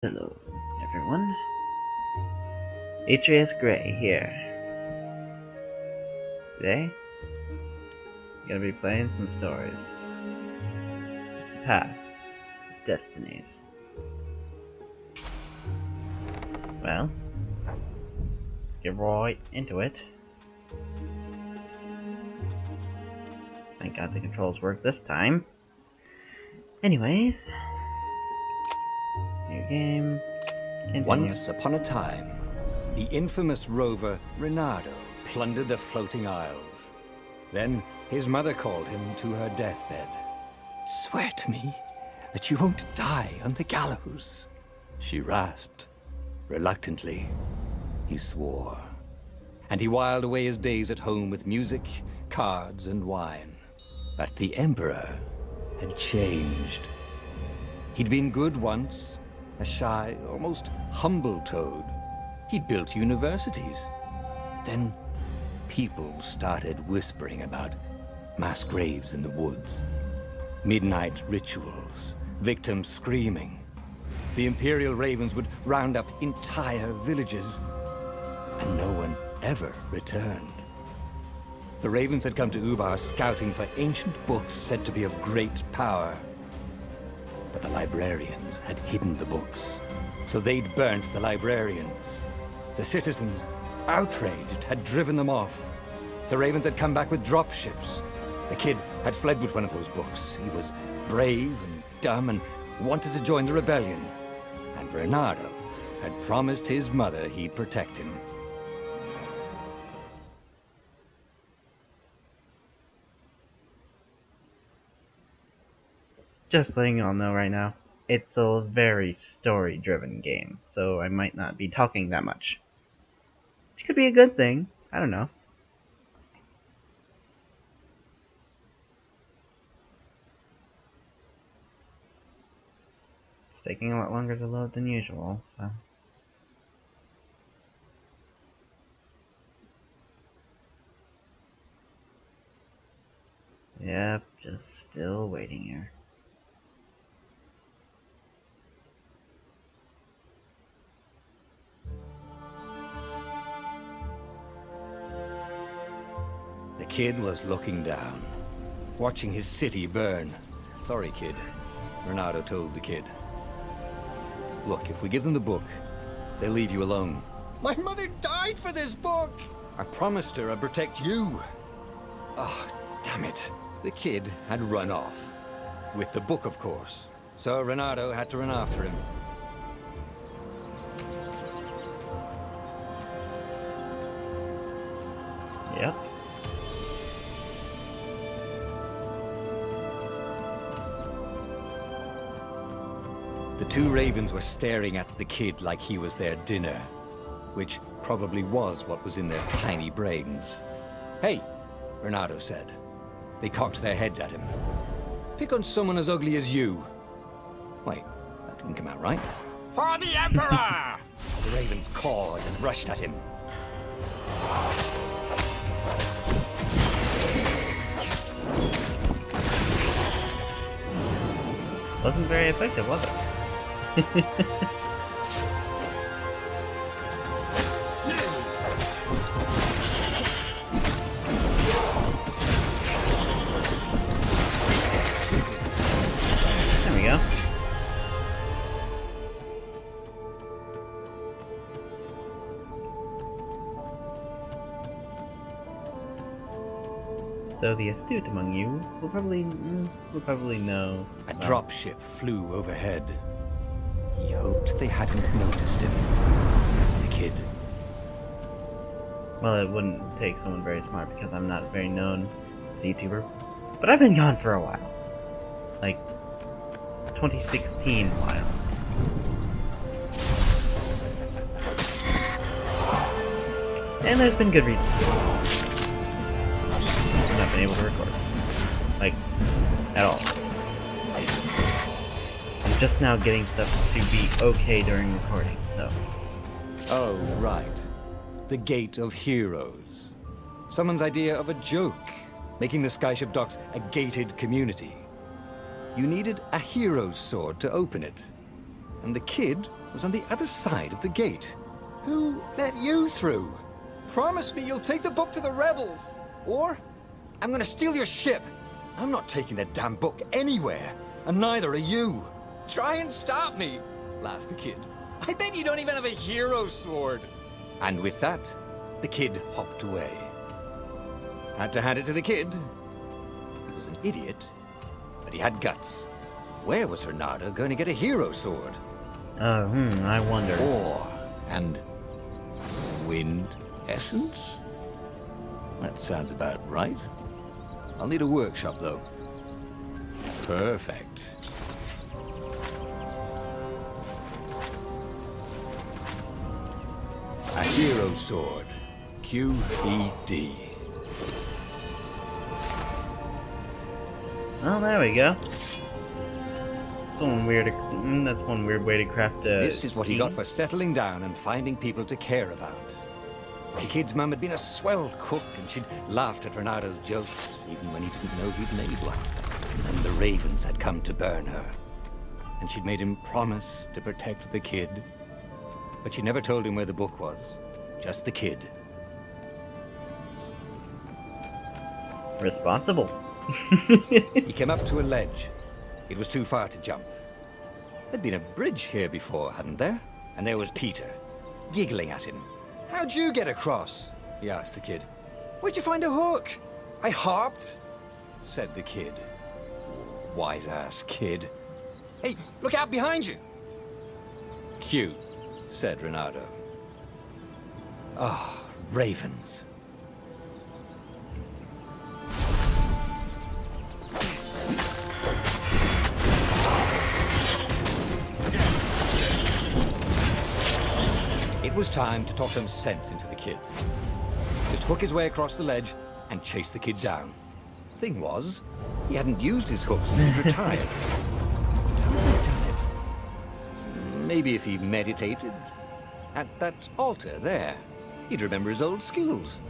Hello, everyone. HAS Gray here. Today, I'm gonna be playing some stories. The Path of Destinies. Well, let's get right into it. Thank God the controls work this time. Anyways, new game. Continue. Once upon a time, the infamous rover Reynardo plundered the floating isles. Then his mother called him to her deathbed. "Swear to me that you won't die on the gallows," she rasped. Reluctantly, he swore. And he whiled away his days at home with music, cards, and wine. But the Emperor had changed. He'd been good once, a shy, almost humble toad. He'd built universities. Then people started whispering about mass graves in the woods, midnight rituals, victims screaming. The Imperial Ravens would round up entire villages, and no one ever returned. The Ravens had come to Ubar scouting for ancient books said to be of great power. But the librarians had hidden the books, so they'd burnt the librarians. The citizens, outraged, had driven them off. The Ravens had come back with dropships. The kid had fled with one of those books. He was brave and dumb and wanted to join the rebellion. And Reynardo had promised his mother he'd protect him. Just letting you all know right now, it's a very story-driven game, so I might not be talking that much. Which could be a good thing. I don't know. It's taking a lot longer to load than usual, so... Yep, just still waiting here. The kid was looking down, watching his city burn. "Sorry, kid," Reynardo told the kid. "Look, if we give them the book, they'll leave you alone." "My mother died for this book!" "I promised her I'd protect you." "Oh, damn it." The kid had run off. With the book, of course. So Reynardo had to run after him. Yep. The two Ravens were staring at the kid like he was their dinner, which probably was what was in their tiny brains. "Hey," Reynardo said. They cocked their heads at him. "Pick on someone as ugly as you." Wait, that didn't come out right. "For the Emperor!" The Ravens cawed and rushed at him. Wasn't very effective, was it? There we go. So the astute among you will probably know. A dropship flew overhead. He hoped they hadn't noticed him. The kid. Well, it wouldn't take someone very smart because I'm not a very known YouTuber. But I've been gone for a while. Like 2016 while. And there's been good reasons. I've not been able to record. Like, at all. I'm just now getting stuff to be okay during recording, so... Oh, right. The Gate of Heroes. Someone's idea of a joke, making the Skyship docks a gated community. You needed a hero's sword to open it, and the kid was on the other side of the gate. Who let you through? Promise me you'll take the book to the rebels, or I'm gonna steal your ship. I'm not taking that damn book anywhere, and neither are you. Try and stop me, laughed the kid. I bet you don't even have a hero sword. And with that, the kid hopped away. Had to hand it to the kid. He was an idiot, but he had guts. Where was Reynardo going to get a hero sword? I wonder. Ore and wind essence? That sounds about right. I'll need a workshop, though. Perfect. A hero sword. QED. Oh, there we go. That's one weird way to craft a... This is what he got for settling down and finding people to care about. The kid's mum had been a swell cook, and she'd laughed at Reynardo's jokes, even when he didn't know he'd made one. And then the ravens had come to burn her. And she'd made him promise to protect the kid. But she never told him where the book was. Just the kid. Responsible. He came up to a ledge. It was too far to jump. There'd been a bridge here before, hadn't there? And there was Peter, giggling at him. How'd you get across? He asked the kid. Where'd you find a hook? I hopped, said the kid. Wise-ass kid. Hey, look out behind you. Cute, said Reynardo. Ah, ravens. It was time to talk some sense into the kid. Just hook his way across the ledge and chase the kid down. Thing was, he hadn't used his hook since he retired. How had he done it? Maybe if he meditated at that altar there, he'd remember his old skills.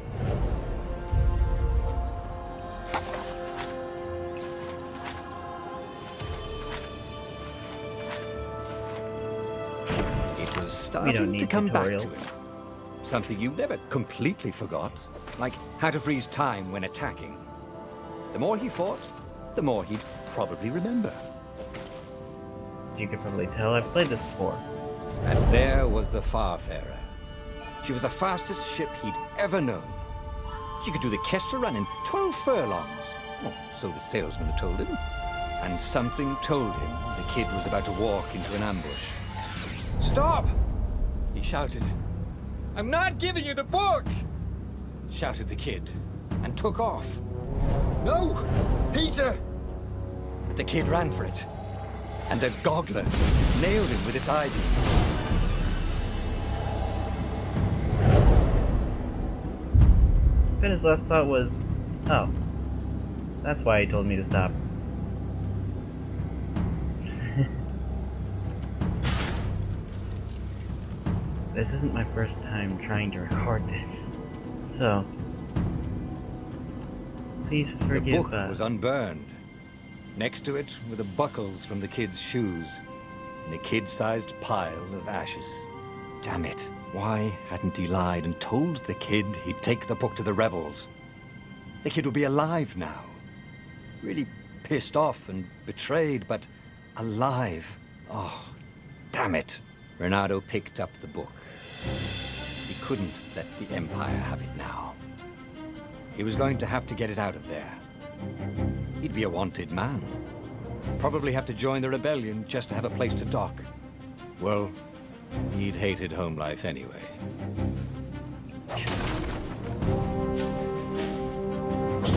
Starting to come back to him. Something you never completely forgot, like how to freeze time when attacking. The more he fought, the more he'd probably remember. You could probably tell I've played this before. And there was the Farfarer. She was the fastest ship he'd ever known. She could do the Kestra run in 12 furlongs. Oh, so the salesman had told him. And something told him the kid was about to walk into an ambush. Stop! He shouted. I'm not giving you the book! Shouted the kid, and took off. No! Peter! But the kid ran for it, and a goggler nailed him with its eye beam. Then his last thought was, oh, that's why he told me to stop. This isn't my first time trying to record this, so please forgive. The book was unburned. Next to it were the buckles from the kid's shoes, and a kid-sized pile of ashes. Damn it, why hadn't he lied and told the kid he'd take the book to the rebels? The kid would be alive now. Really pissed off and betrayed, but alive. Oh, damn it. Reynardo picked up the book. He couldn't let the Empire have it now. He was going to have to get it out of there. He'd be a wanted man. Probably have to join the rebellion just to have a place to dock. Well, he'd hated home life anyway.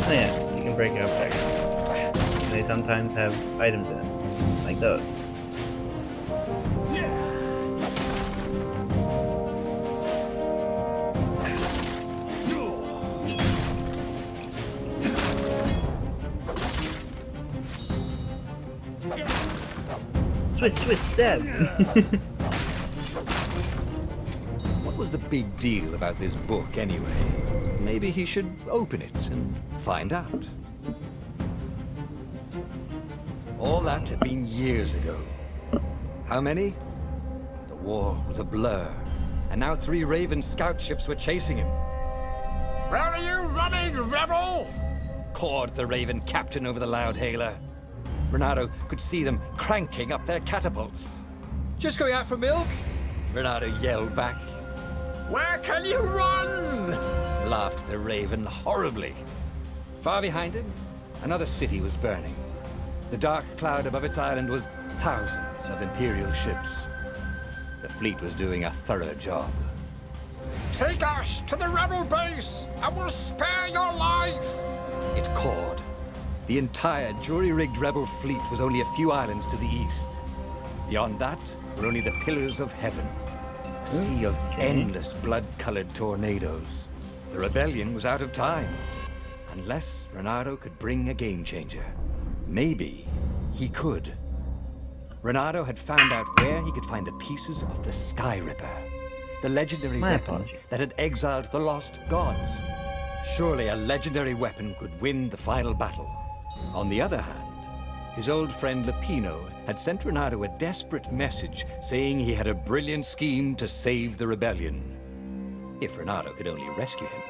Oh yeah, you can break objects. They sometimes have items in them, like those. Swish, stab. What was the big deal about this book, anyway? Maybe he should open it and find out. All that had been years ago. How many? The war was a blur, and now 3 Raven scout ships were chasing him. "Where are you running, rebel?" cawed the Raven captain over the loud hailer. Renato could see them cranking up their catapults. "Just going out for milk?" Renato yelled back. "Where can you run?" laughed the Raven horribly. Far behind him, another city was burning. The dark cloud above its island was thousands of Imperial ships. The fleet was doing a thorough job. "Take us to the rebel base, and we'll spare your life!" it cawed. The entire jury-rigged rebel fleet was only a few islands to the east. Beyond that were only the pillars of heaven, a sea of endless blood-colored tornadoes. The rebellion was out of time, unless Renato could bring a game-changer. Maybe he could. Renato had found out where he could find the pieces of the Sky Ripper, the legendary weapon that had exiled the lost gods. Surely a legendary weapon could win the final battle. On the other hand, his old friend Lapino had sent Renato a desperate message saying he had a brilliant scheme to save the rebellion. If Renato could only rescue him.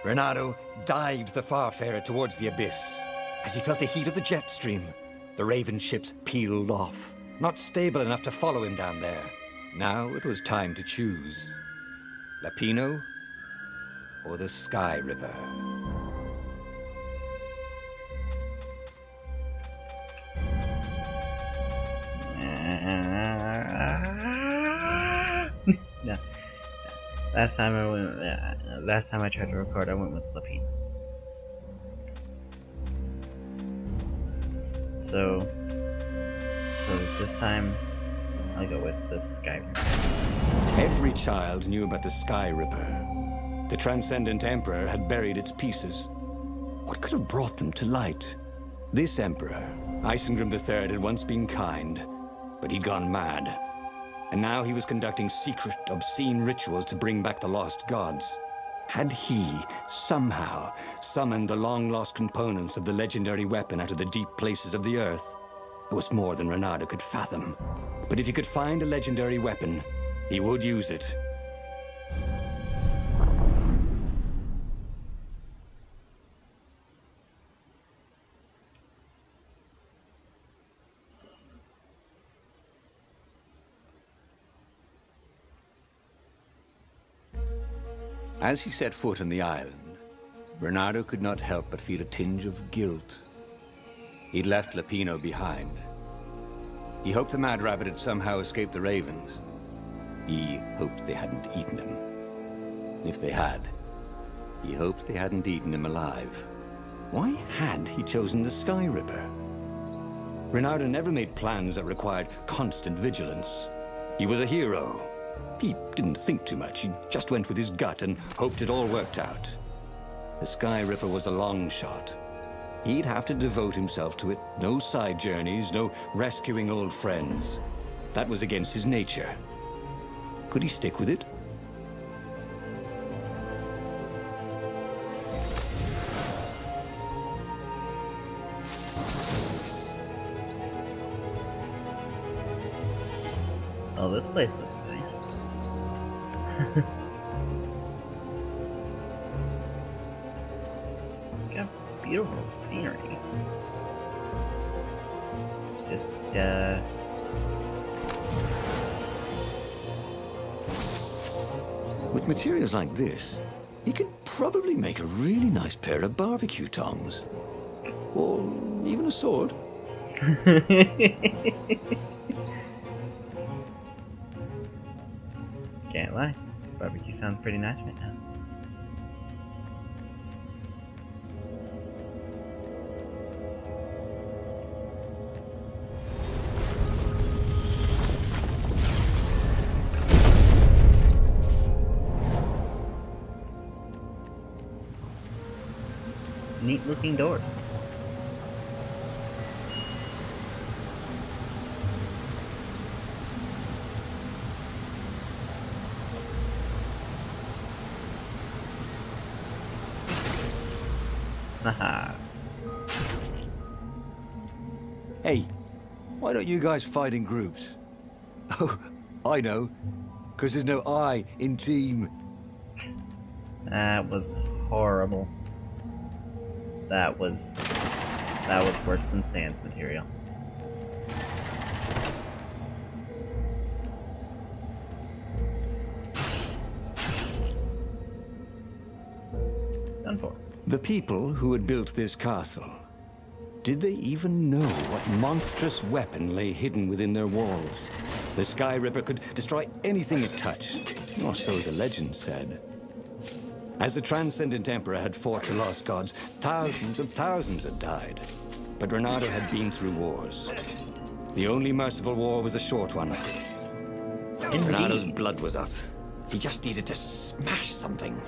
Renato dived the Farfarer towards the abyss. As he felt the heat of the jet stream, the Raven ships peeled off, not stable enough to follow him down there. Now it was time to choose. Lapino or the Sky Ripper. No. Last time I tried to record, I went with Lapino. So, I suppose this time I'll go with the Sky Ripper. Every child knew about the Sky Ripper. The Transcendent Emperor had buried its pieces. What could have brought them to light? This Emperor, Isengrim III, had once been kind, but he'd gone mad. And now he was conducting secret, obscene rituals to bring back the lost gods. Had he, somehow, summoned the long-lost components of the legendary weapon out of the deep places of the earth? It was more than Renato could fathom. But if he could find a legendary weapon, he would use it. As he set foot on the island, Renato could not help but feel a tinge of guilt. He'd left Lapino behind. He hoped the Mad Rabbit had somehow escaped the Ravens. He hoped they hadn't eaten him. If they had, he hoped they hadn't eaten him alive. Why had he chosen the Sky Ripper? Renato never made plans that required constant vigilance. He was a hero. He didn't think too much. He just went with his gut and hoped it all worked out. The Sky Ripper was a long shot. He'd have to devote himself to it. No side journeys, no rescuing old friends. That was against his nature. Could he stick with it? Oh, this place looks nice. It's got beautiful scenery. Just, With materials like this, he could probably make a really nice pair of barbecue tongs. Or even a sword. Can't lie. Barbecue sounds pretty nice right now. Neat looking doors. Haha. Hey, why don't you guys fight in groups? Oh, I know, because there's no I in team. That was horrible. That was worse than Sans material. Done for. The people who had built this castle, did they even know what monstrous weapon lay hidden within their walls? The Sky Ripper could destroy anything it touched, or so the legend said. As the Transcendent Emperor had fought the lost gods, thousands of thousands had died. But Reynardo had been through wars. The only merciful war was a short one. Reynardo's blood was up. He just needed to smash something.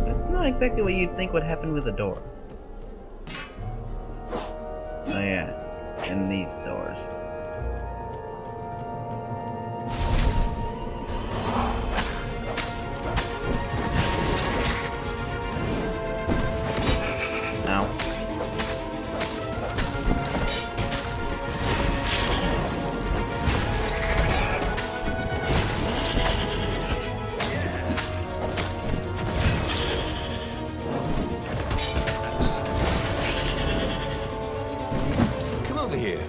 That's not exactly what you'd think would happen with a door. Oh yeah, and these doors. Ow. Come over here.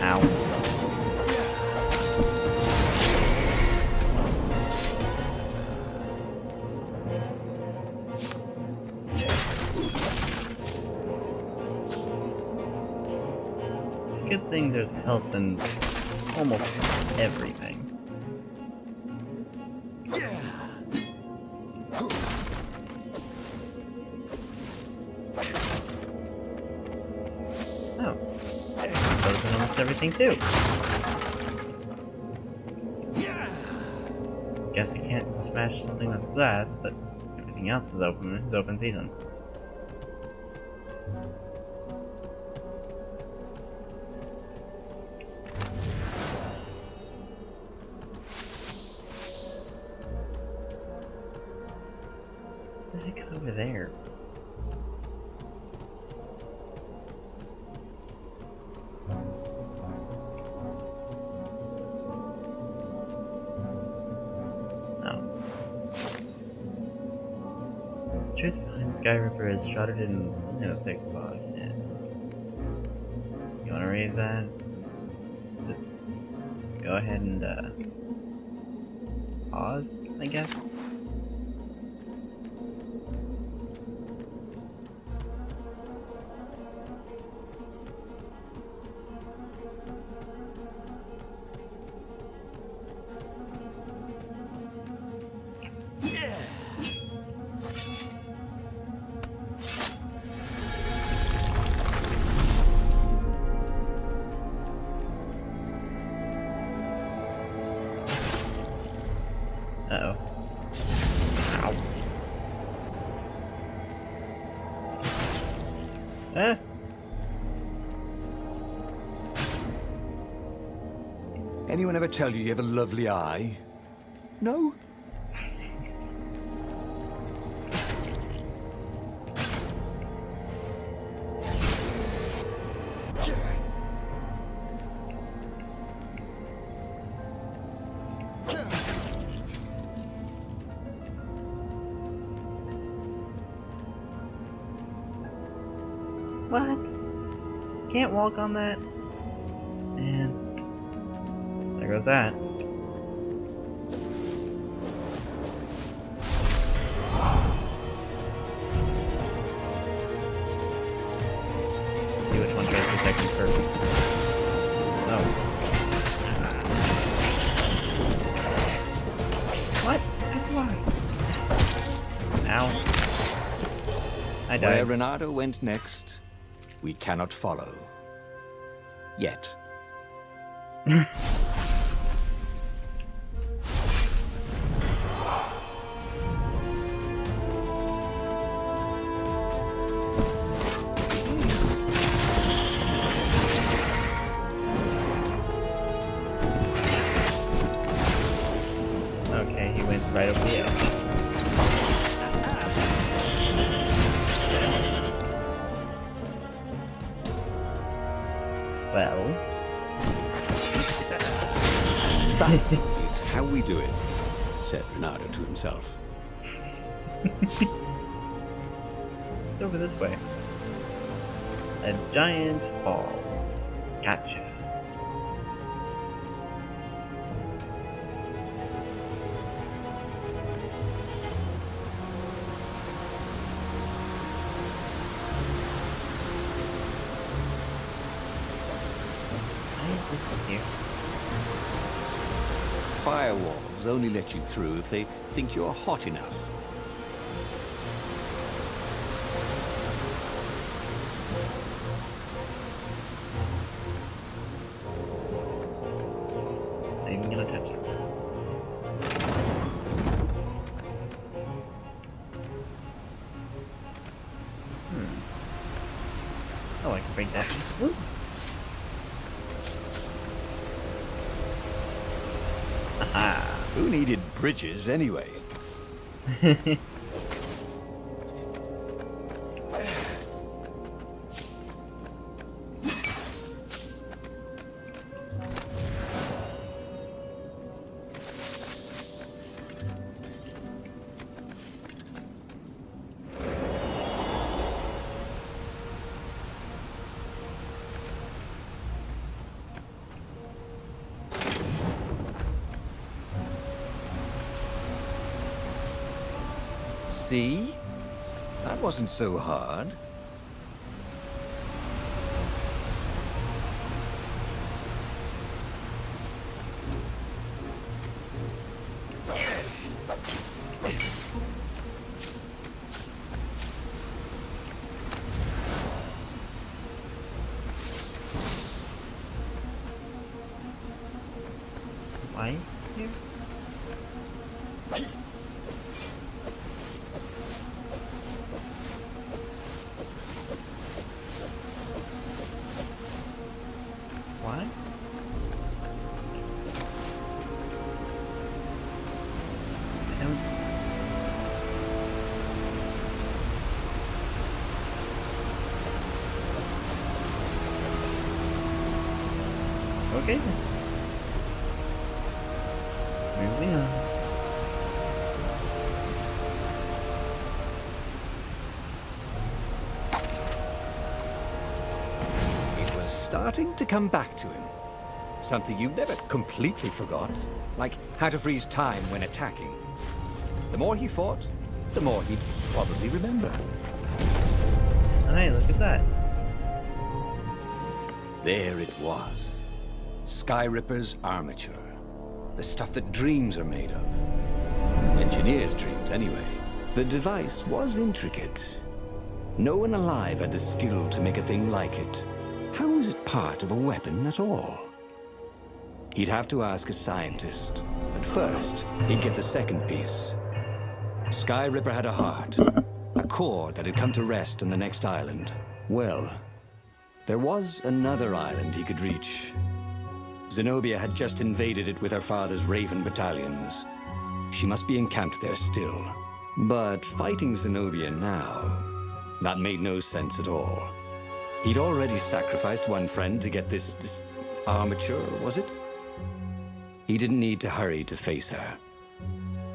Ow. It's a good thing there's health in almost everything. Oh. Those in almost everything too. Guess I can't smash something that's glass, but everything else is open. It's open season. What the heck is over there? The truth behind the Sky Ripper is shrouded in a thick fog. Yeah. You wanna raise that? Just go ahead and pause, I guess? Uh-oh. Ow. Ah! Anyone ever tell you have a lovely eye? No? What? Can't walk on that? And there goes that. Let's see which one tries to protect me first. Oh. What? Why? Ow. I Where died. Reynardo went next, we cannot follow. Yet. Okay, he went right over the edge. is how we do it, said Reynardo to himself. It's over this way. A giant fall. Gotcha. Why is this up here? Firewalls only let you through if they think you're hot enough. Not even gonna touch it. Oh, I can break that. Woo. Aha. Who needed bridges anyway? See? That wasn't so hard. Why is this here? Why? I don't... Okay then. Moving on. It was starting to come back to him. Something you never completely forgot, like how to freeze time when attacking. The more he fought, the more he'd probably remember. Hey, look at that. There it was. Skyripper's armature. The stuff that dreams are made of. Engineers' dreams, anyway. The device was intricate. No one alive had the skill to make a thing like it. How was it part of a weapon at all? He'd have to ask a scientist. But first, he'd get the second piece. Skyripper had a heart. A core that had come to rest on the next island. Well, there was another island he could reach. Zenobia had just invaded it with her father's Raven battalions. She must be encamped there still. But fighting Zenobia now, that made no sense at all. He'd already sacrificed one friend to get this armature, was it? He didn't need to hurry to face her.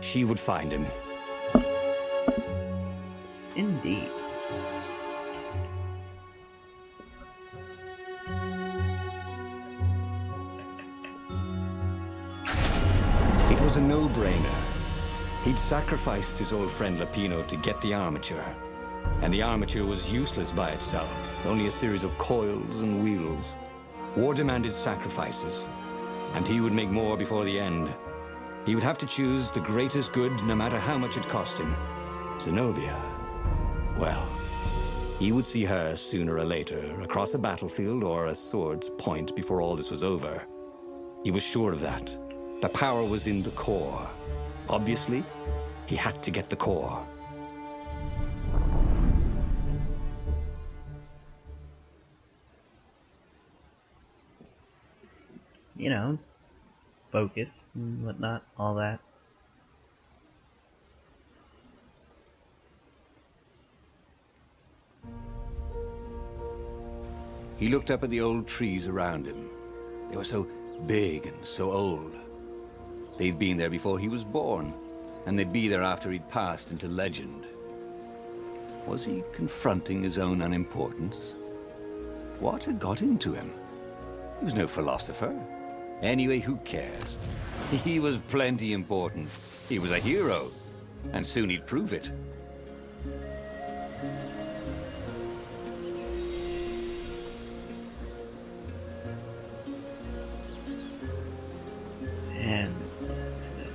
She would find him. Indeed. It was a no-brainer. He'd sacrificed his old friend Lapino to get the armature. And the armature was useless by itself, only a series of coils and wheels. War demanded sacrifices, and he would make more before the end. He would have to choose the greatest good no matter how much it cost him. Zenobia. Well, he would see her sooner or later, across a battlefield or a sword's point before all this was over. He was sure of that. The power was in the core. Obviously, he had to get the core. You know, focus and whatnot, all that. He looked up at the old trees around him. They were so big and so old. They'd been there before he was born, and they'd be there after he'd passed into legend. Was he confronting his own unimportance? What had got into him? He was no philosopher. Anyway, who cares? He was plenty important. He was a hero, and soon he'd prove it. Man, this place looks good.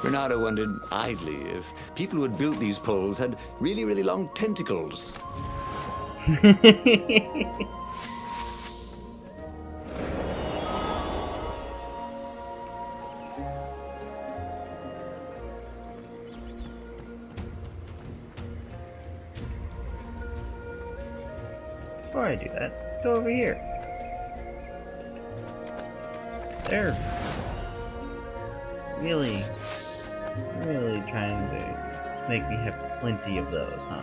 Renato wondered idly if people who had built these poles had really, really long tentacles. Before I do that, let's go over here. They're really trying to make me have plenty of those, huh?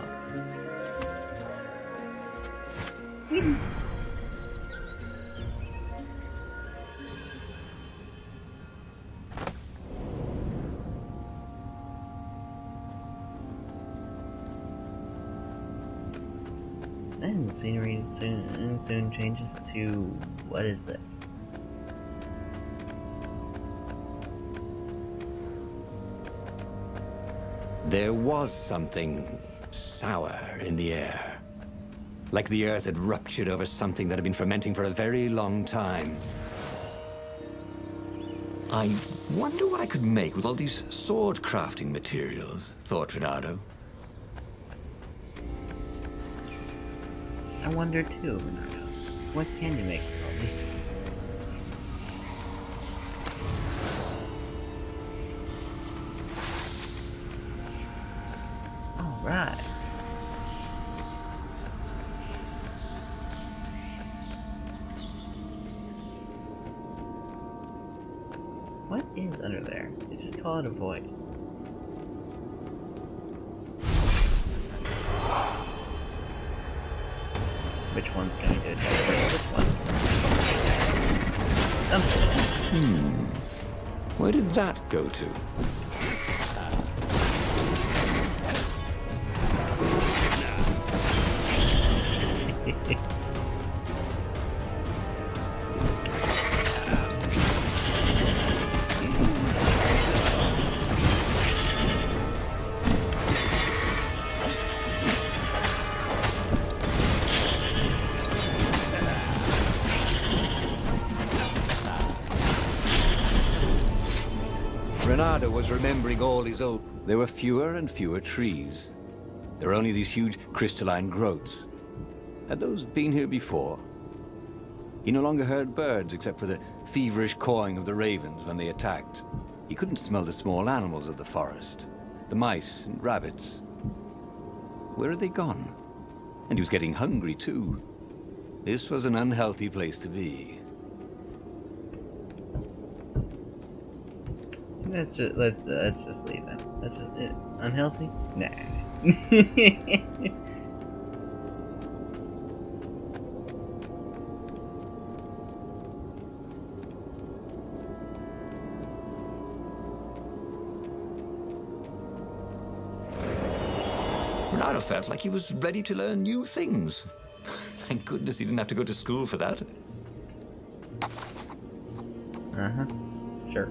And the scenery soon changes to... what is this? There was something sour in the air. Like the earth had ruptured over something that had been fermenting for a very long time. I wonder what I could make with all these sword crafting materials, thought Renato. I wonder too, Renato. What can you make with all these? Alright. What is under there? They just call it a void. Which one's going to generate this one? Something. Where did that go to? Renato was remembering all his old... There were fewer and fewer trees. There were only these huge crystalline growths. Had those been here before? He no longer heard birds except for the feverish cawing of the ravens when they attacked. He couldn't smell the small animals of the forest. The mice and rabbits. Where had they gone? And he was getting hungry too. This was an unhealthy place to be. Let's just leave it. That's it. Unhealthy? Nah. Renato felt like he was ready to learn new things. Thank goodness he didn't have to go to school for that. Uh-huh. Sure.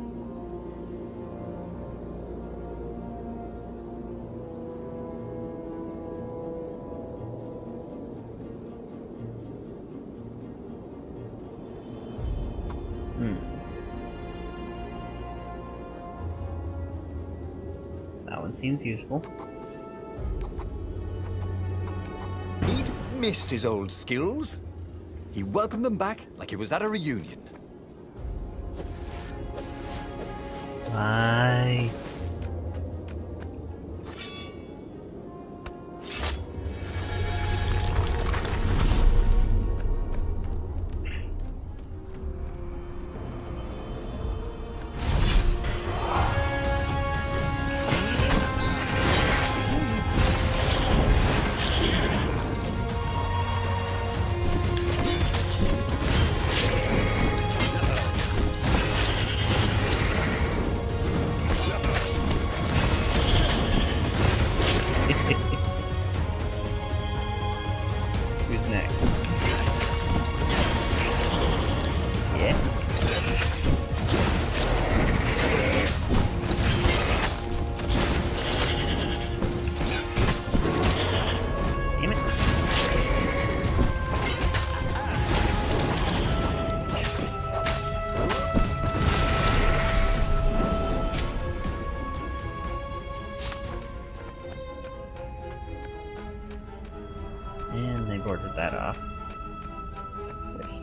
That one seems useful. He'd missed his old skills. He welcomed them back like he was at a reunion. Bye.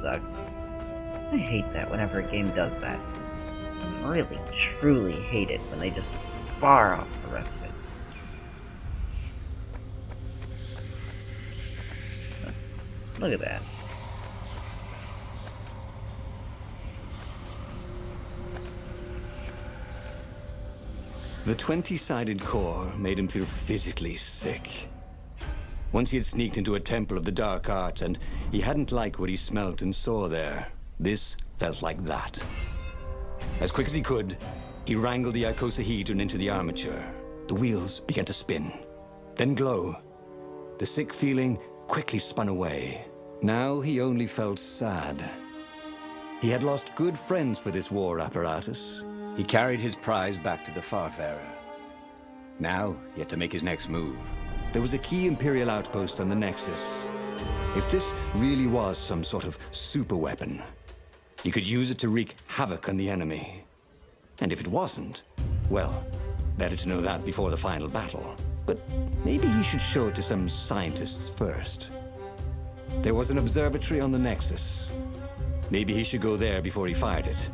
sucks. I hate that whenever a game does that. I really, truly hate it when they just bar off the rest of it. Look at that. The 20-sided core made him feel physically sick. Once he had sneaked into a temple of the dark art, and he hadn't liked what he smelt and saw there. This felt like that. As quick as he could, he wrangled the icosahedron into the armature. The wheels began to spin, then glow. The sick feeling quickly spun away. Now he only felt sad. He had lost good friends for this war apparatus. He carried his prize back to the Farfarer. Now he had to make his next move. There was a key Imperial outpost on the Nexus. If this really was some sort of superweapon, he could use it to wreak havoc on the enemy. And if it wasn't, well, better to know that before the final battle. But maybe he should show it to some scientists first. There was an observatory on the Nexus. Maybe he should go there before he fired it.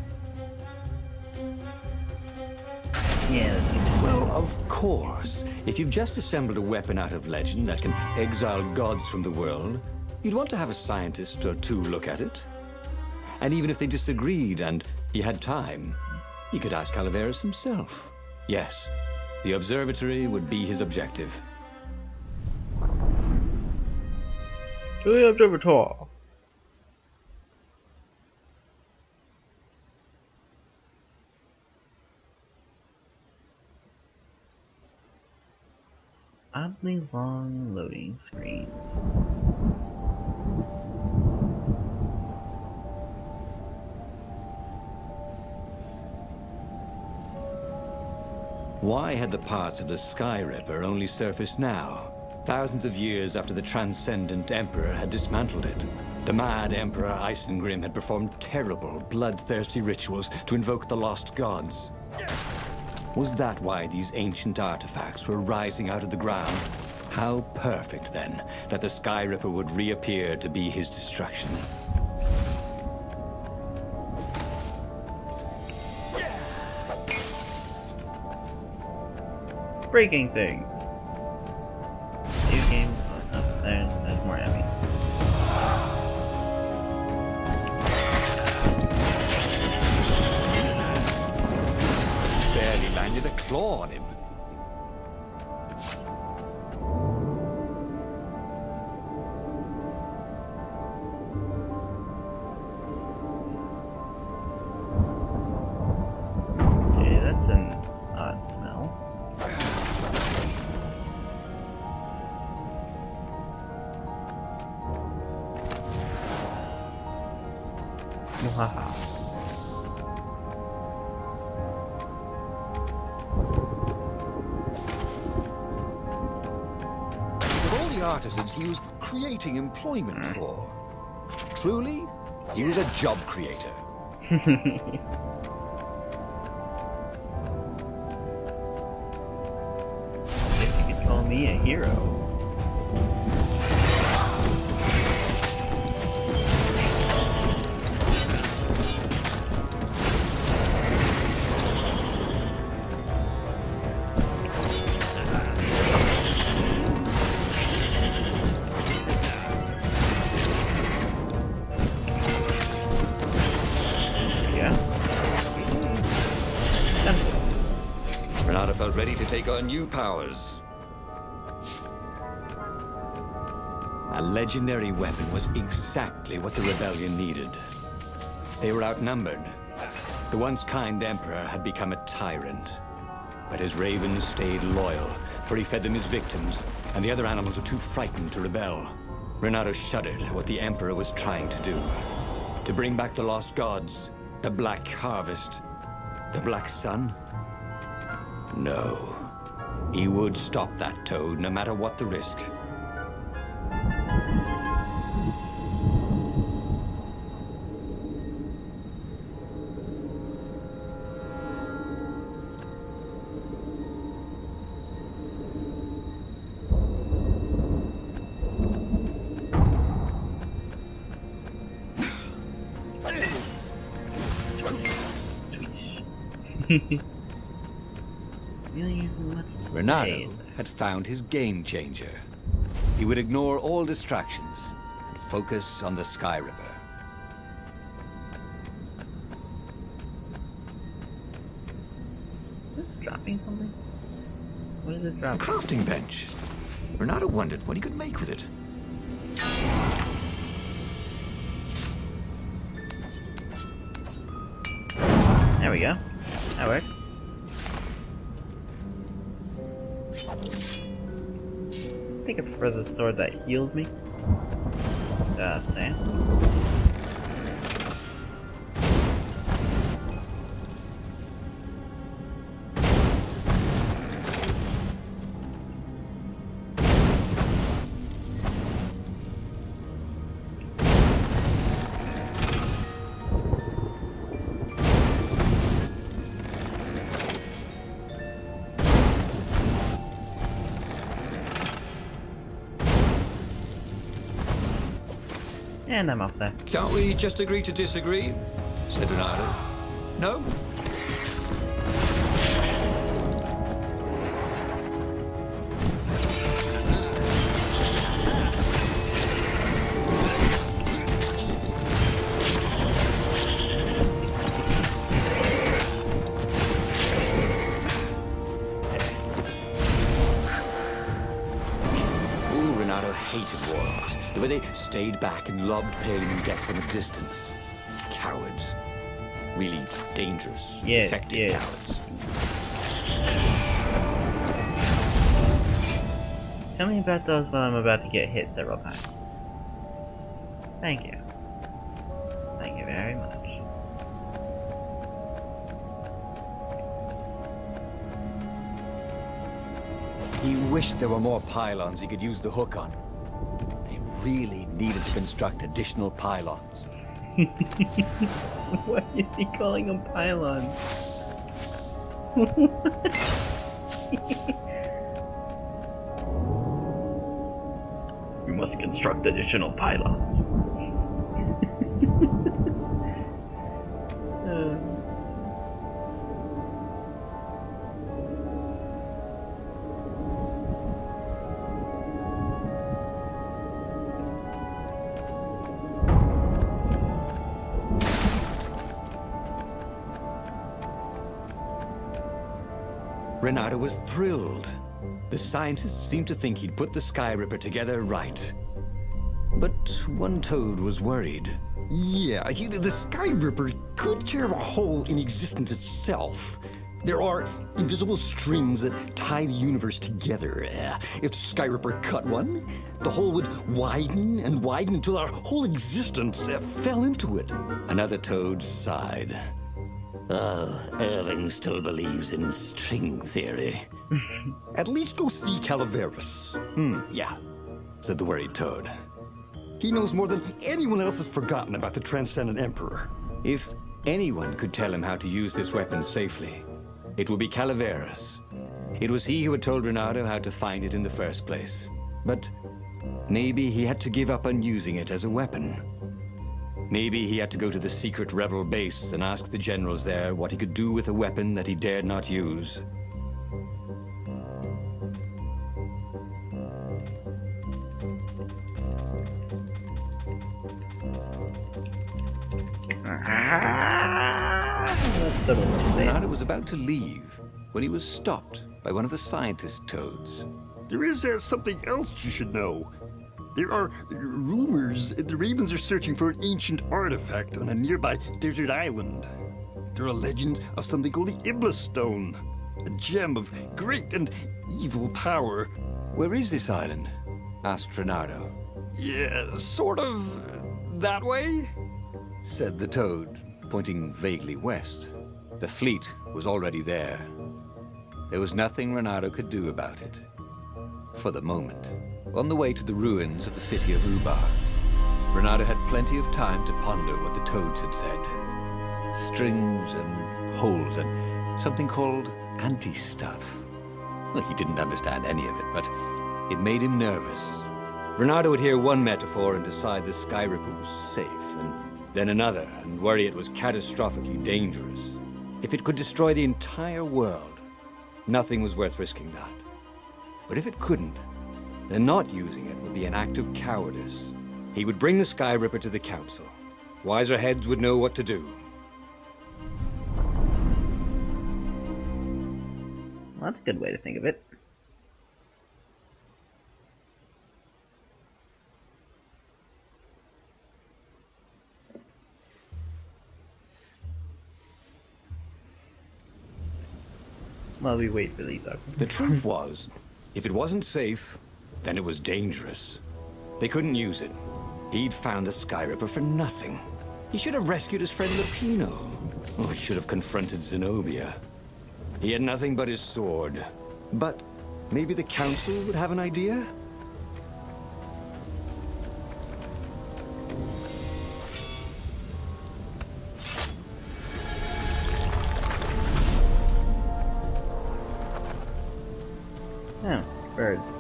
Yeah. Well, of course. If you've just assembled a weapon out of legend that can exile gods from the world, you'd want to have a scientist or two look at it. And even if they disagreed and he had time, he could ask Calaveras himself. Yes, the observatory would be his objective. To the observatory. Oddly long loading screens. Why had the parts of the Sky Ripper only surfaced now? Thousands of years after the Transcendent Emperor had dismantled it. The mad Emperor Isengrim had performed terrible, bloodthirsty rituals to invoke the lost gods. Was that why these ancient artifacts were rising out of the ground? How perfect, then, that the Sky Ripper would reappear to be his destruction. Breaking things. New game. Oh, no, there's more enemies. Barely landed a claw on him. Okay, that's an odd smell. Haha. Of all the artisans he was creating employment for, truly, he was a job creator. Guess you could call me a hero. Renata felt ready to take on new powers. A legendary weapon was exactly what the rebellion needed. They were outnumbered. The once kind emperor had become a tyrant. But his ravens stayed loyal, for he fed them his victims, and the other animals were too frightened to rebel. Renato shuddered at what the emperor was trying to do. To bring back the lost gods, the Black Harvest, the Black Sun? No. He would stop that toad, no matter what the risk. Really isn't much to say, Renato is there? had found his game changer. He would ignore all distractions and focus on the Sky Ripper. Is it dropping something? What is it A dropping? crafting bench. Renato wondered what he could make with it. There we go. That works. I think I prefer the sword that heals me. Just saying. And I'm off there. Can't we just agree to disagree? Said Renato. No? Renato hated warlocks, the way they stayed back and loved paling death from a distance. Cowards. Really dangerous, Yes, effective yes. cowards. Tell me about those when I'm about to get hit several times. Thank you. Thank you very much. He wished there were more pylons he could use the hook on. They really needed to construct additional pylons. Why is he calling them pylons? We must construct additional pylons. Renato was thrilled. The scientists seemed to think he'd put the Sky Ripper together right. But one toad was worried. Yeah, the Sky Ripper could tear a hole in existence itself. There are invisible strings that tie the universe together. If the Sky Ripper cut one, the hole would widen and widen until our whole existence fell into it. Another toad sighed. Irving still believes in string theory. At least go see Calaveras. Yeah, said the worried toad. He knows more than anyone else has forgotten about the Transcendent Emperor. If anyone could tell him how to use this weapon safely, it would be Calaveras. It was he who had told Renato how to find it in the first place. But maybe he had to give up on using it as a weapon. Maybe he had to go to the secret rebel base and ask the generals there what he could do with a weapon that he dared not use. Renato was about to leave when he was stopped by one of the scientist toads. There is something else you should know. There are rumors the Ravens are searching for an ancient artifact on a nearby desert island. There are legends of something called the Iblis Stone, a gem of great and evil power. Where is this island? Asked Renato. Yeah, sort of that way? Said the toad, pointing vaguely west. The fleet was already there. There was nothing Renato could do about it. For the moment. On the way to the ruins of the city of Ubar, Renato had plenty of time to ponder what the toads had said. Strings and holes and something called anti-stuff. Well, he didn't understand any of it, but it made him nervous. Renato would hear one metaphor and decide the Sky Ripper was safe, and then another, and worry it was catastrophically dangerous. If it could destroy the entire world, nothing was worth risking that. But if it couldn't, then not using it would be an act of cowardice. He would bring the Sky Ripper to the Council. Wiser heads would know what to do. Well, that's a good way to think of it. While we wait for these up. The truth was, if it wasn't safe, then it was dangerous. They couldn't use it. He'd found the Sky Ripper for nothing. He should have rescued his friend Lupino. Oh, he should have confronted Zenobia. He had nothing but his sword. But maybe the Council would have an idea? Oh, birds.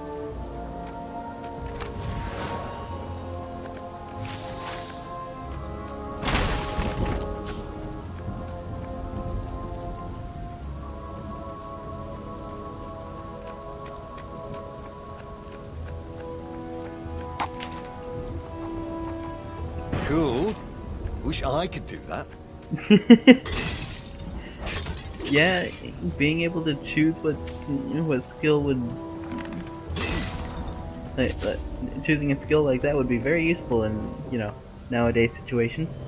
Cool. Wish I could do that. Yeah, being able to choose what skill would choosing a skill like that would be very useful in, you know, nowadays situations.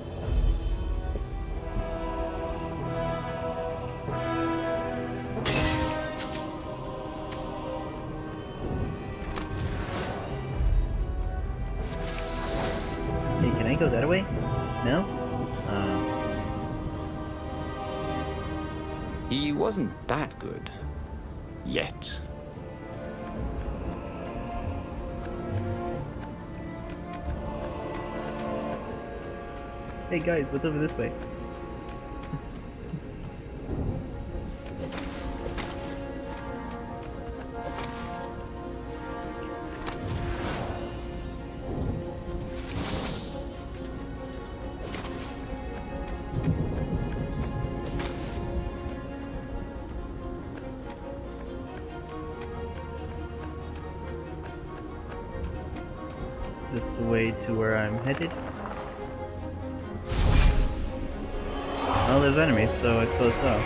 Hey, can I go that way? No? He wasn't that good. Yet. Hey guys, what's over this way? Is this the way to where I'm headed? Well, there's enemies, so I suppose so.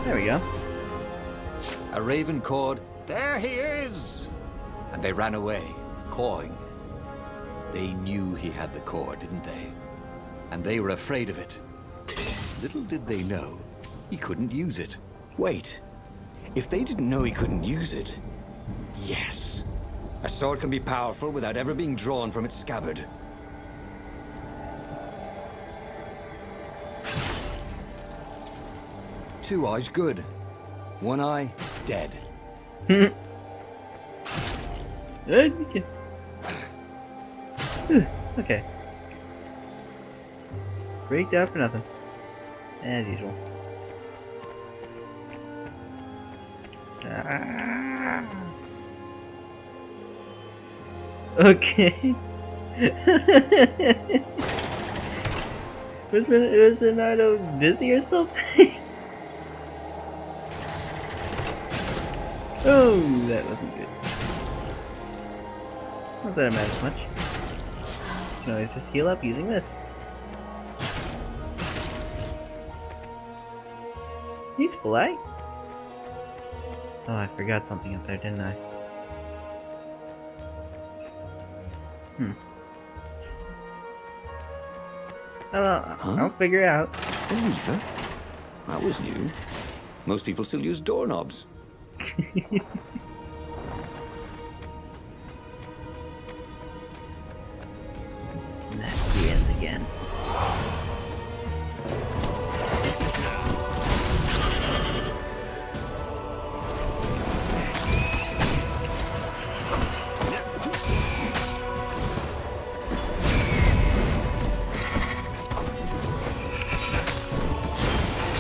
There we go. A raven cawed, "There he is!" And they ran away, cawing. They knew he had the core, didn't they? And they were afraid of it. Little did they know, he couldn't use it. Wait, if they didn't know he couldn't use it... Yes! A sword can be powerful without ever being drawn from its scabbard. Two eyes, good. One eye, dead. Okay. Breaked out for nothing. As usual. Ah. Okay. was Renato busy or something? Oh, that wasn't good. Not that it matters much. You can always just heal up using this. Useful, eh? Oh, I forgot something up there, didn't I? Oh, I'll figure it out. A lever? That was new. Most people still use doorknobs. Yes, again.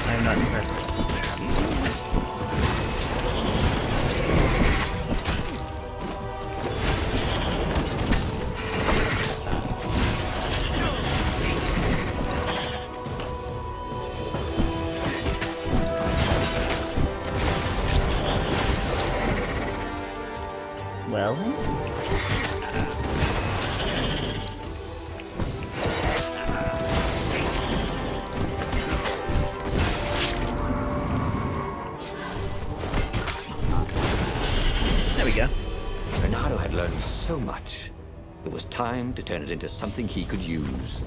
I'm not impressed repel him? There we go. Renato had learned so much. It was time to turn it into something he could use.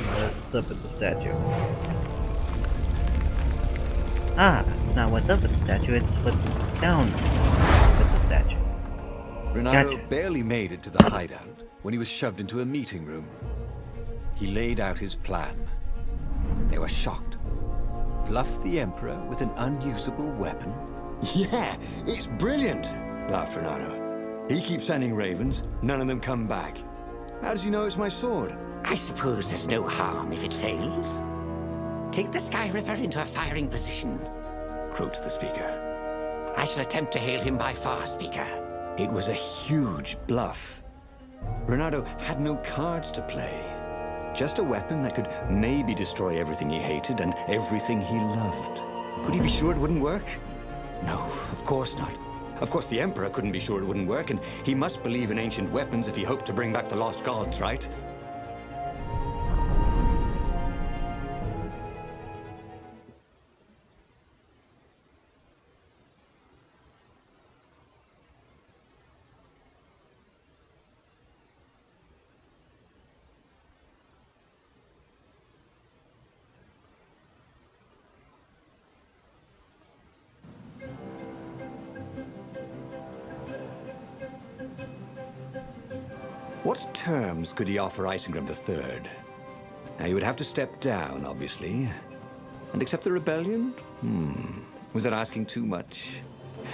What's up with the statue? Ah, it's not what's up with the statue, it's what's down with the statue. Renato Gotcha. barely made it to the hideout when he was shoved into a meeting room. He laid out his plan. They were shocked. Bluff the Emperor with an unusable weapon? Yeah, it's brilliant, laughed Renato. He keeps sending ravens, none of them come back. How does he know it's my sword? I suppose there's no harm if it fails. Take the Sky Ripper into a firing position, Croaked the speaker. I shall attempt to hail him by far, Speaker. It was a huge bluff. Renato had no cards to play. Just a weapon that could maybe destroy everything he hated and everything he loved. Could he be sure it wouldn't work? No, of course not. Of course the Emperor couldn't be sure it wouldn't work, and he must believe in ancient weapons if he hoped to bring back the lost gods, right? What terms could he offer Isengrim III? Now, he would have to step down, obviously. And accept the rebellion? Was that asking too much?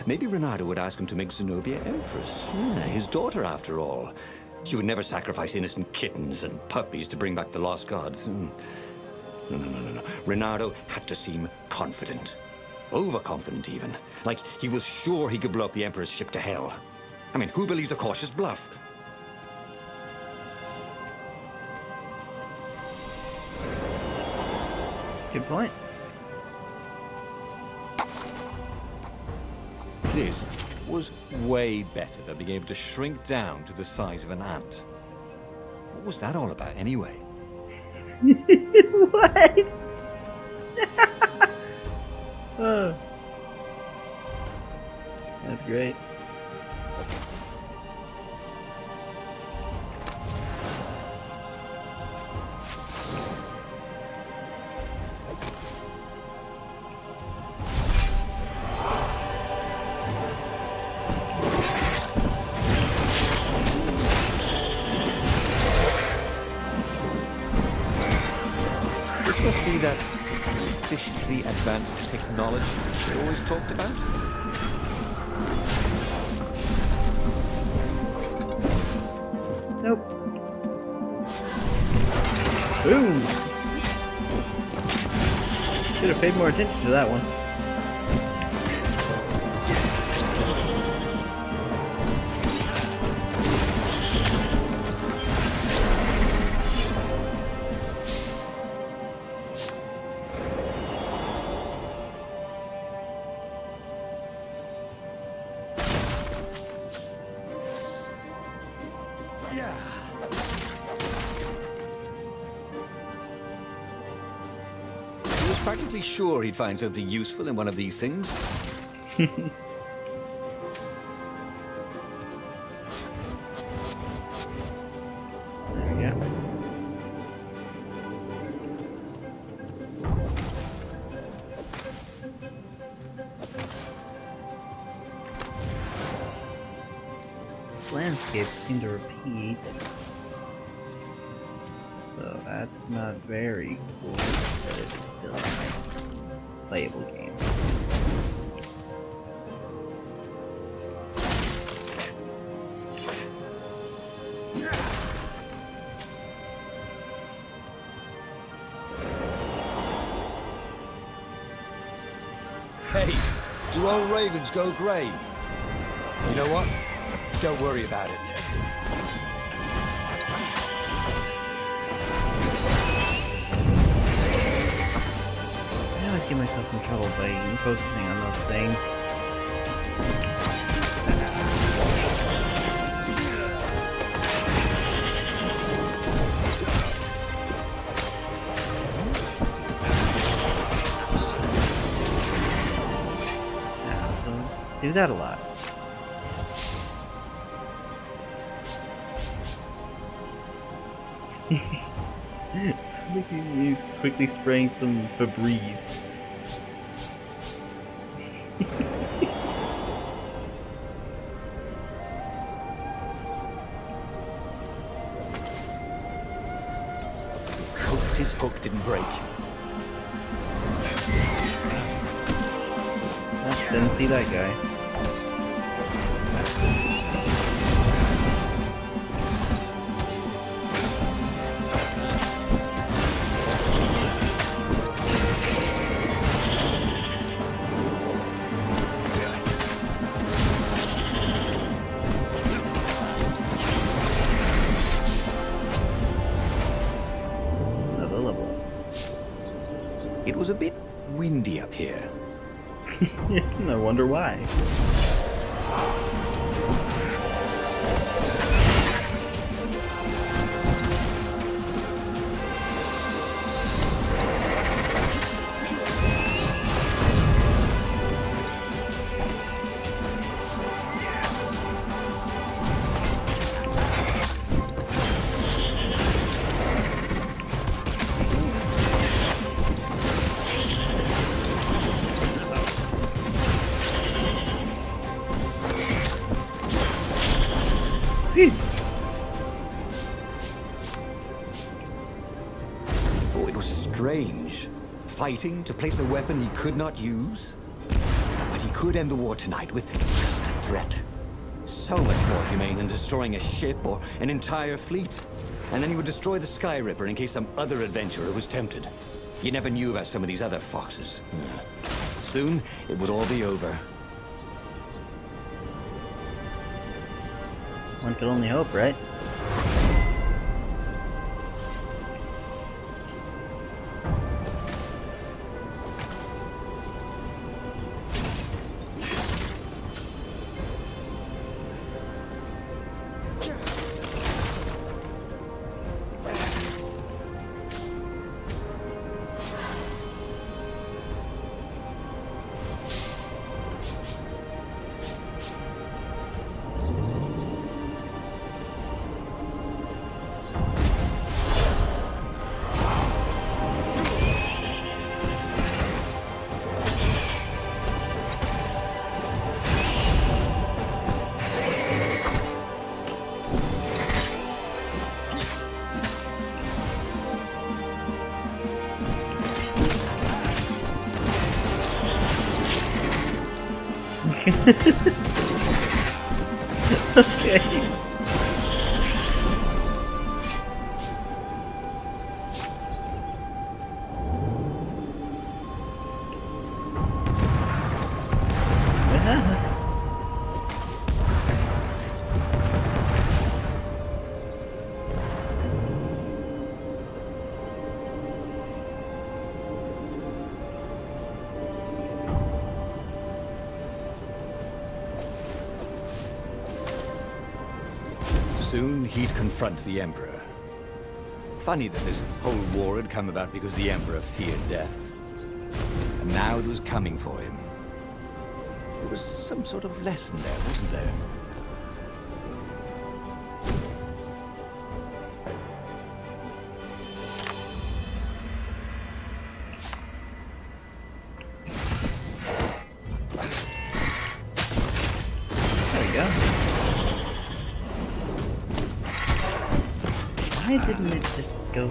Maybe Renato would ask him to make Zenobia Empress. Yeah, his daughter, after all. She would never sacrifice innocent kittens and puppies to bring back the lost gods. No. Renato had to seem confident. Overconfident, even. Like he was sure he could blow up the Emperor's ship to hell. I mean, who believes a cautious bluff? Good point. This was way better than being able to shrink down to the size of an ant. What was that all about, anyway? What? Oh. That's great. This must be that sufficiently advanced technology we always talked about? Nope. Boom! Should have paid more attention to that one. He was practically sure he'd find something useful in one of these things. There we go. Landscapes seem to repeat. So that's not very cool, but it's still a nice playable game. Hey, do old ravens go grey? You know what? Don't worry about it. always get myself in trouble by focusing on those things. Yeah, so do that a lot. Sounds like he's quickly spraying some Febreze. Hoped his hook didn't break. Oh, didn't see that guy. It was a bit windy up here. I wonder why. Oh, it was strange. Fighting to place a weapon he could not use. But he could end the war tonight with just a threat. So much more humane than destroying a ship or an entire fleet. And then he would destroy the Sky Ripper in case some other adventurer was tempted. You never knew about some of these other foxes. Soon, it would all be over. One could only hope, right? Okay. Soon he'd confront the Emperor. Funny that this whole war had come about because the Emperor feared death. And now it was coming for him. There was some sort of lesson there, wasn't there? There we go. Why didn't it just go?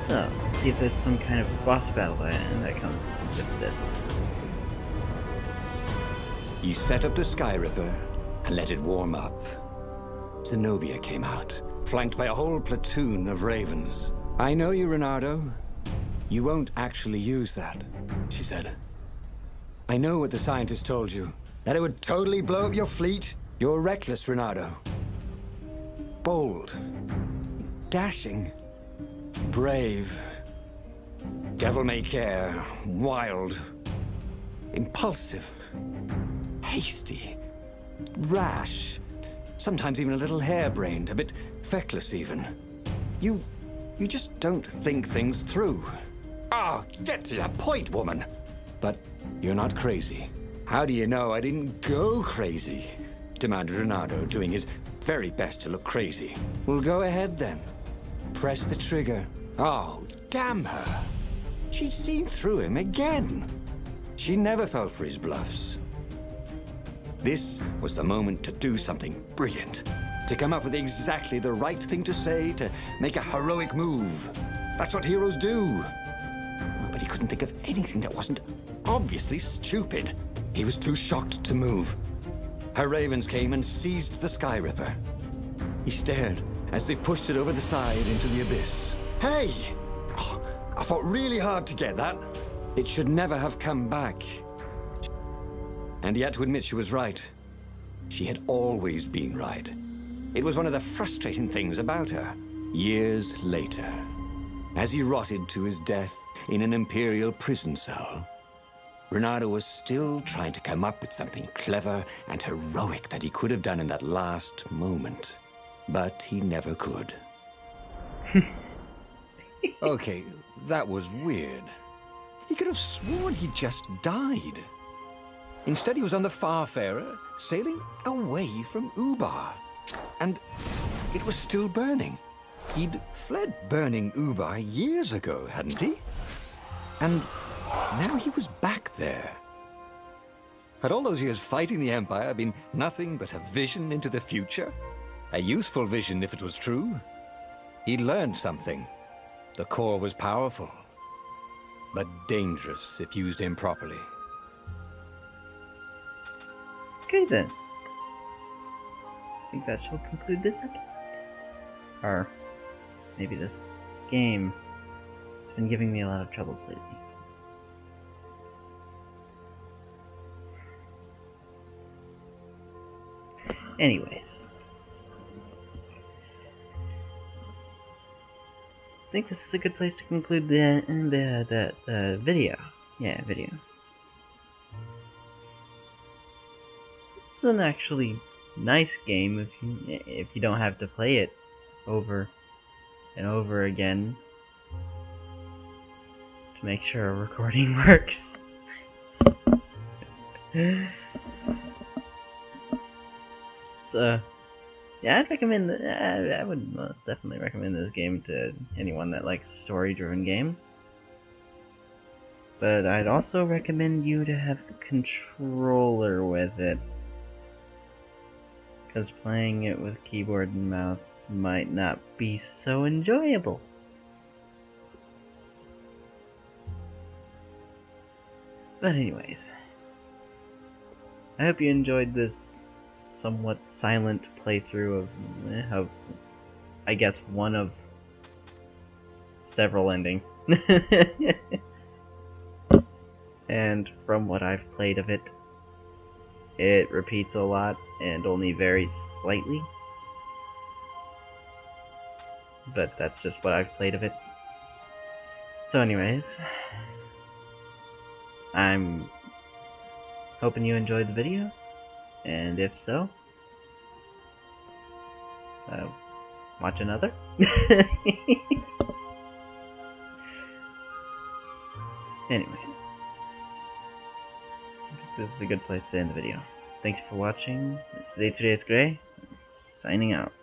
So, let's see if there's some kind of boss battle that comes with this. He set up the Sky Ripper and let it warm up. Zenobia came out, flanked by a whole platoon of ravens. "I know you, Reynardo. You won't actually use that," she said. "I know what the scientist told you, that it would totally blow up your fleet. You're reckless, Reynardo. Bold. Dashing. Brave. Devil-may-care. Wild. Impulsive. Hasty. Rash. Sometimes even a little harebrained, a bit feckless even. You just don't think things through. Oh, get to the point, woman. But you're not crazy. How do you know I didn't go crazy?" demanded Reynardo, doing his very best to look crazy. "Well, go ahead then. Press the trigger." Oh, damn her. She'd seen through him again. She never fell for his bluffs. This was the moment to do something brilliant. To come up with exactly the right thing to say, to make a heroic move. That's what heroes do. But he couldn't think of anything that wasn't obviously stupid. He was too shocked to move. Her ravens came and seized the Sky Ripper. He stared as they pushed it over the side into the abyss. "Hey! Oh, I fought really hard to get that. It should never have come back." And he had to admit she was right. She had always been right. It was one of the frustrating things about her. Years later, as he rotted to his death in an Imperial prison cell, Reynardo was still trying to come up with something clever and heroic that he could have done in that last moment. But he never could. Okay, that was weird. He could have sworn he just died. Instead, he was on the Farfarer, sailing away from Ubar. And it was still burning. He'd fled burning Ubar years ago, hadn't he? And now he was back there. Had all those years fighting the Empire been nothing but a vision into the future? A useful vision if it was true. He'd learned something. The core was powerful, but dangerous if used improperly. Okay then. I think that shall conclude this episode. Or maybe this game. It's been giving me a lot of troubles lately. So. Anyways. I think this is a good place to conclude the video. Yeah, video. This is an actually nice game if you don't have to play it over and over again to make sure a recording works. So yeah, I'd recommend. I would definitely recommend this game to anyone that likes story-driven games. But I'd also recommend you to have a controller with it, because playing it with keyboard and mouse might not be so enjoyable. But anyways, I hope you enjoyed this somewhat silent playthrough of I guess one of several endings. And from what I've played of it, it repeats a lot and only very slightly. But that's just what I've played of it. So anyways, I'm hoping you enjoyed the video. And if so, watch another. Anyways, this is a good place to end the video. Thanks for watching. This is A2Days Gray, signing out.